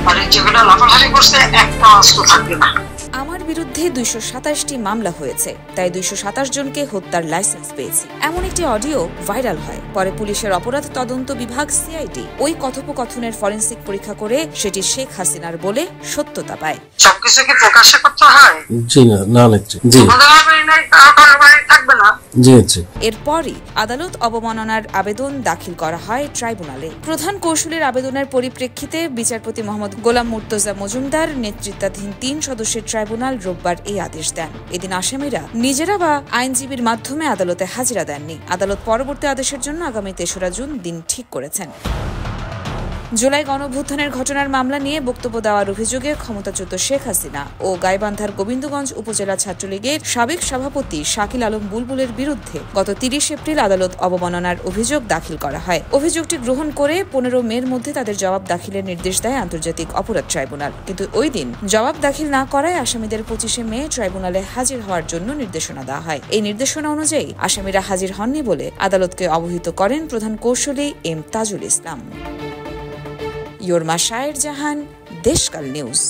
আর যেগুলো লাফালাফি করছে একটা অস্ত্র থাকবে না। আমার বিরুদ্ধে 227টি মামলা হয়েছে, তাই 227 জনকে হত্যার লাইসেন্স পেয়েছি, এমন একটি অডিও ভাইরাল হয়। পরে পুলিশের অপরাধ তদন্ত বিভাগ সিআইডি ওই কথোপকথনের ফরেনসিক পরীক্ষা করে সেটি শেখ হাসিনার বলে সত্যতা পায়। সবকিছু কি প্রকাশ্যে করতে হয়? জি না লাগছে। জি থাকবে না। জি জি। এরপরই আদালত অবমাননার আবেদন দাখিল করা হয় ট্রাইব্যুনালে। প্রধান কৌশলের আবেদনের পরিপ্রেক্ষিতে বিচারপতি মোহাম্মদ গোলাম মুর্তজা মজুমদার নেতৃত্বাধীন 3 সদস্যের ট্রাইব্যুনাল রোববার এই আদেশ দেন। এদিন আসামিরা নিজেরা বা আইনজীবীর মাধ্যমে আদালতে হাজিরা দেননি। আদালত পরবর্তী আদেশের জন্য আগামী 3রা জুন দিন ঠিক করেছেন। জুলাই গণঅভ্যুত্থানের ঘটনার মামলা নিয়ে বক্তব্য দেওয়ার অভিযোগে ক্ষমতাচ্যুত শেখ হাসিনা ও গাইবান্ধার গোবিন্দগঞ্জ উপজেলা ছাত্রলীগের সাবেক সভাপতি শাকিল আলম বুলবুলের বিরুদ্ধে গত 30 এপ্রিল আদালত অবমাননার অভিযোগ দাখিল করা হয়। অভিযোগটি গ্রহণ করে 15 মের মধ্যে তাদের জবাব দাখিলের নির্দেশ দেয় আন্তর্জাতিক অপরাধ ট্রাইব্যুনাল। কিন্তু ওই দিন জবাব দাখিল না করায় আসামিদের 25 মে ট্রাইব্যুনালে হাজির হওয়ার জন্য নির্দেশনা দেওয়া হয়। এই নির্দেশনা অনুযায়ী আসামিরা হাজির হননি বলে আদালতকে অবহিত করেন প্রধান কৌশলী এম তাজুল ইসলাম। योरमा शायर जहान, देशकाल न्यूज।